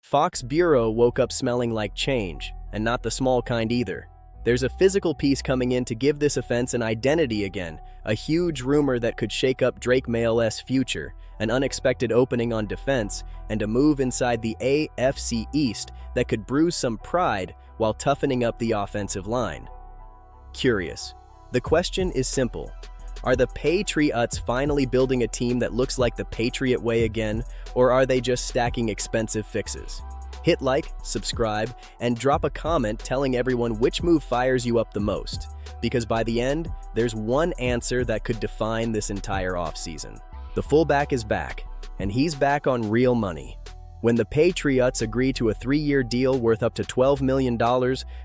Fox Bureau woke up smelling like change, and not the small kind either. There's a physical piece coming in to give this offense an identity again, a huge rumor that could shake up Drake May's future, an unexpected opening on defense, and a move inside the AFC East that could bruise some pride while toughening up the offensive line. Curious. The question is simple. Are the Patriots finally building a team that looks like the Patriot way again, or are they just stacking expensive fixes? Hit like, subscribe, and drop a comment telling everyone which move fires you up the most, because by the end, there's one answer that could define this entire offseason. The fullback is back, and he's back on real money. When the Patriots agree to a 3-year deal worth up to $12 million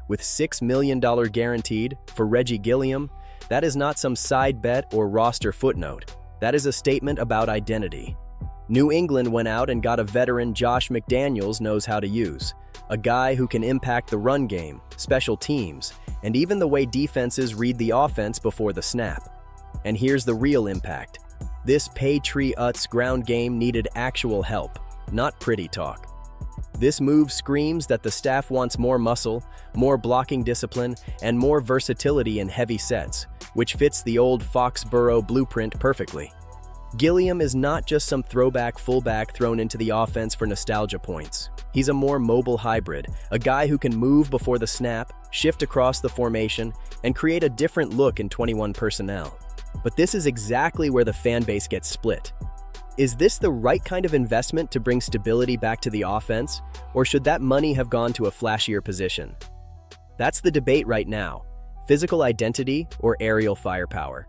with $6 million guaranteed for Reggie Gilliam, that is not some side bet or roster footnote. That is a statement about identity. New England went out and got a veteran Josh McDaniels knows how to use, a guy who can impact the run game, special teams, and even the way defenses read the offense before the snap. And here's the real impact. This Patriots ground game needed actual help, not pretty talk. This move screams that the staff wants more muscle, more blocking discipline, and more versatility in heavy sets, which fits the old Foxborough blueprint perfectly. Gilliam is not just some throwback fullback thrown into the offense for nostalgia points. He's a more mobile hybrid, a guy who can move before the snap, shift across the formation, and create a different look in 21 personnel. But this is exactly where the fan base gets split. Is this the right kind of investment to bring stability back to the offense, or should that money have gone to a flashier position? That's the debate right now, physical identity or aerial firepower.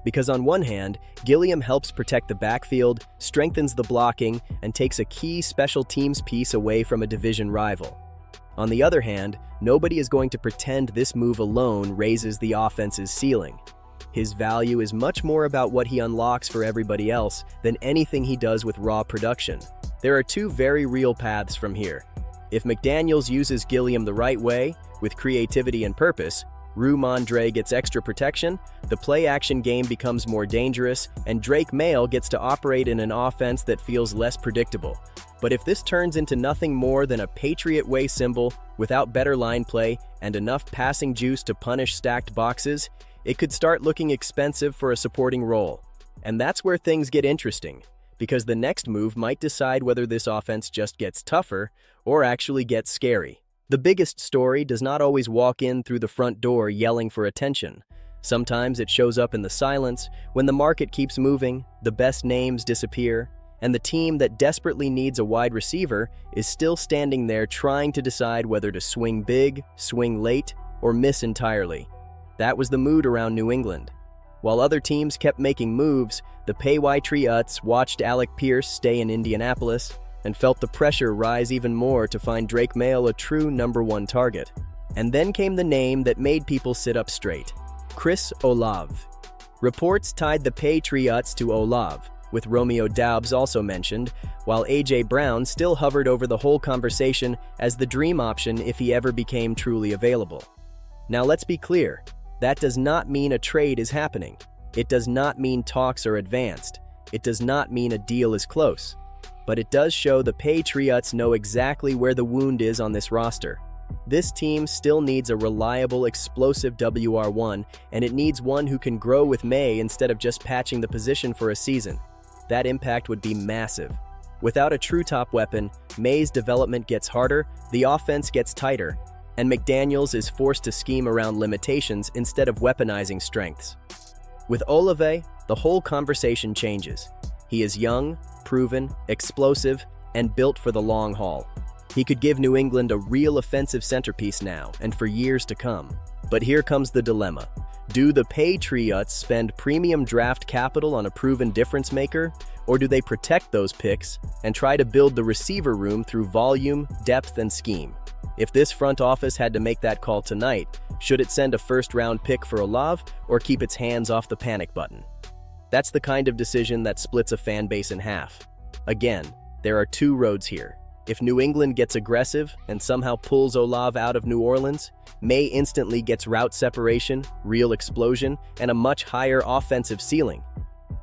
Because on one hand, Gilliam helps protect the backfield, strengthens the blocking, and takes a key special teams piece away from a division rival. On the other hand, nobody is going to pretend this move alone raises the offense's ceiling. His value is much more about what he unlocks for everybody else than anything he does with raw production. There are two very real paths from here. If McDaniels uses Gilliam the right way, with creativity and purpose, Dre gets extra protection, the play-action game becomes more dangerous, and Drake May gets to operate in an offense that feels less predictable. But if this turns into nothing more than a Patriot way symbol without better line play and enough passing juice to punish stacked boxes, it could start looking expensive for a supporting role. And that's where things get interesting, because the next move might decide whether this offense just gets tougher or actually gets scary. The biggest story does not always walk in through the front door yelling for attention. Sometimes it shows up in the silence, when the market keeps moving, the best names disappear, and the team that desperately needs a wide receiver is still standing there trying to decide whether to swing big, swing late, or miss entirely. That was the mood around New England. While other teams kept making moves, the Patriots watched Alec Pierce stay in Indianapolis and felt the pressure rise even more to find Drake May a true #1 target. And then came the name that made people sit up straight: Chris Olave. Reports tied the Patriots to Olave, with Romeo Doubs also mentioned, while A.J. Brown still hovered over the whole conversation as the dream option if he ever became truly available. Now let's be clear. That does not mean a trade is happening. It does not mean talks are advanced. It does not mean a deal is close. But it does show the Patriots know exactly where the wound is on this roster. This team still needs a reliable, explosive WR1, and it needs one who can grow with May instead of just patching the position for a season. That impact would be massive. Without a true top weapon, May's development gets harder, the offense gets tighter, and McDaniels is forced to scheme around limitations instead of weaponizing strengths. With Olave, the whole conversation changes. He is young, proven, explosive, and built for the long haul. He could give New England a real offensive centerpiece now and for years to come. But here comes the dilemma. Do the Patriots spend premium draft capital on a proven difference maker, or do they protect those picks and try to build the receiver room through volume, depth, and scheme? If this front office had to make that call tonight, should it send a first-round pick for Olave or keep its hands off the panic button? That's the kind of decision that splits a fan base in half. Again, there are two roads here. If New England gets aggressive and somehow pulls Olave out of New Orleans, May instantly gets route separation, real explosion, and a much higher offensive ceiling.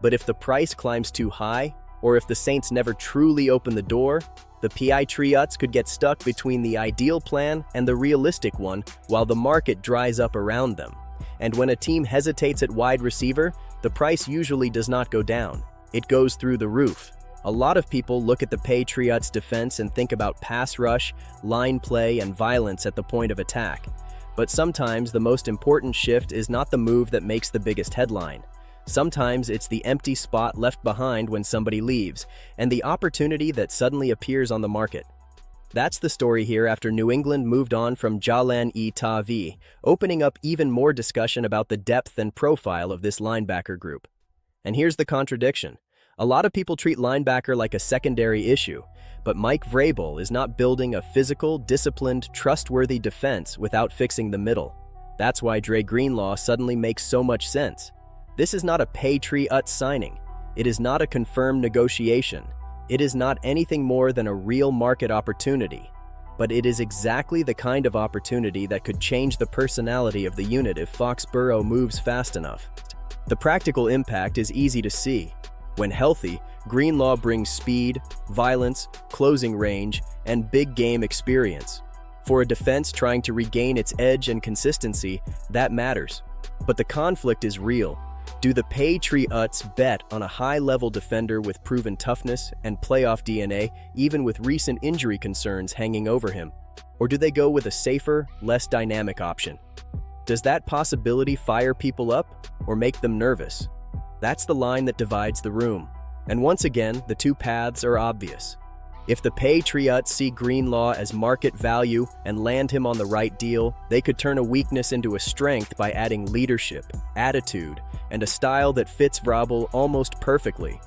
But if the price climbs too high, Or if the Saints never truly open the door, the Patriots could get stuck between the ideal plan and the realistic one while the market dries up around them. And when a team hesitates at wide receiver, the price usually does not go down. It goes through the roof. A lot of people look at the Patriots' defense and think about pass rush, line play, and violence at the point of attack. But sometimes the most important shift is not the move that makes the biggest headline. Sometimes it's the empty spot left behind when somebody leaves, and the opportunity that suddenly appears on the market. That's the story here after New England moved on from Jalan Tavi, opening up even more discussion about the depth and profile of this linebacker group. And here's the contradiction. A lot of people treat linebacker like a secondary issue, but Mike Vrabel is not building a physical, disciplined, trustworthy defense without fixing the middle. That's why Dre Greenlaw suddenly makes so much sense. This is not a Patriots signing. It is not a confirmed negotiation. It is not anything more than a real market opportunity. But it is exactly the kind of opportunity that could change the personality of the unit if Foxborough moves fast enough. The practical impact is easy to see. When healthy, Greenlaw brings speed, violence, closing range, and big game experience. For a defense trying to regain its edge and consistency, that matters. But the conflict is real. Do the Patriots bet on a high-level defender with proven toughness and playoff DNA, even with recent injury concerns hanging over him? Or do they go with a safer, less dynamic option? Does that possibility fire people up or make them nervous? That's the line that divides the room. And once again, the two paths are obvious. If the Patriots see Greenlaw as market value and land him on the right deal, they could turn a weakness into a strength by adding leadership, attitude, and a style that fits Vrabel almost perfectly.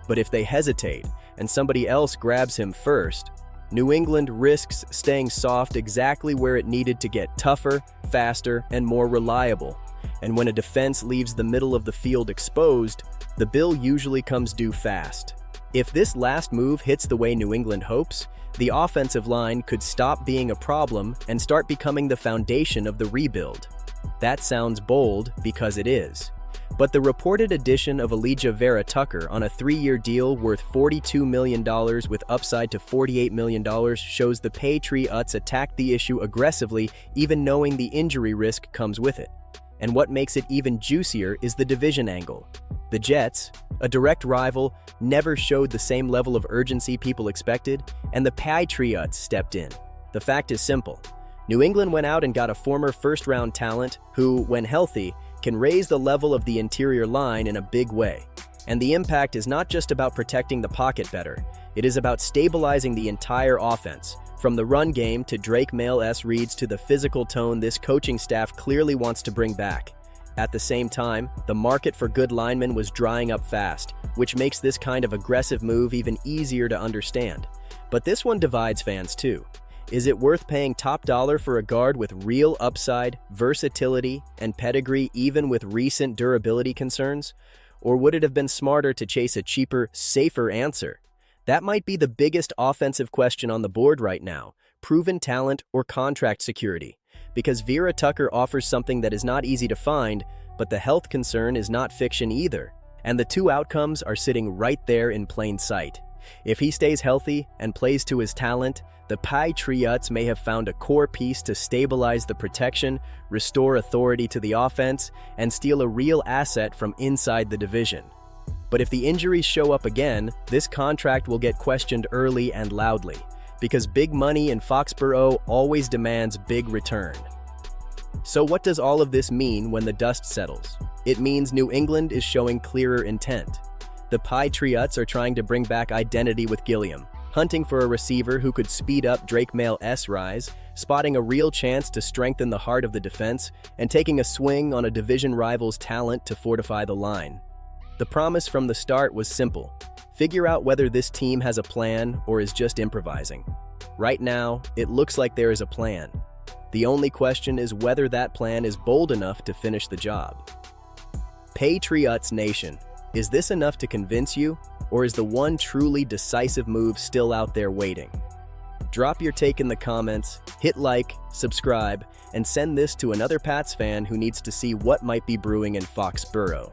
But if they hesitate and somebody else grabs him first, New England risks staying soft exactly where it needed to get tougher, faster, and more reliable. And when a defense leaves the middle of the field exposed, the bill usually comes due fast. If this last move hits the way New England hopes, the offensive line could stop being a problem and start becoming the foundation of the rebuild. That sounds bold because it is. But the reported addition of Alijah Vera-Tucker on a 3-year deal worth $42 million with upside to $48 million shows the Patriots attacked the issue aggressively, even knowing the injury risk comes with it. And what makes it even juicier is the division angle. The Jets, a direct rival, never showed the same level of urgency people expected, and the Patriots stepped in. The fact is simple. New England went out and got a former first-round talent who, when healthy, can raise the level of the interior line in a big way. And the impact is not just about protecting the pocket better. It is about stabilizing the entire offense. From the run game to Drake Mail-S reads to the physical tone this coaching staff clearly wants to bring back. At the same time, the market for good linemen was drying up fast, which makes this kind of aggressive move even easier to understand. But this one divides fans too. Is it worth paying top dollar for a guard with real upside, versatility, and pedigree even with recent durability concerns? Or would it have been smarter to chase a cheaper, safer answer? That might be the biggest offensive question on the board right now, proven talent or contract security. Because Vera-Tucker offers something that is not easy to find, but the health concern is not fiction either. And the two outcomes are sitting right there in plain sight. If he stays healthy and plays to his talent, the Patriots may have found a core piece to stabilize the protection, restore authority to the offense, and steal a real asset from inside the division. But if the injuries show up again, this contract will get questioned early and loudly, because big money in Foxborough always demands big return. So what does all of this mean when the dust settles? It means New England is showing clearer intent. The Patriots are trying to bring back identity with Gilliam, hunting for a receiver who could speed up Drake Mail-S rise, spotting a real chance to strengthen the heart of the defense, and taking a swing on a division rival's talent to fortify the line. The promise from the start was simple. Figure out whether this team has a plan or is just improvising. Right now, it looks like there is a plan. The only question is whether that plan is bold enough to finish the job. Patriots Nation, is this enough to convince you, or is the one truly decisive move still out there waiting? Drop your take in the comments, hit like, subscribe, and send this to another Pats fan who needs to see what might be brewing in Foxborough.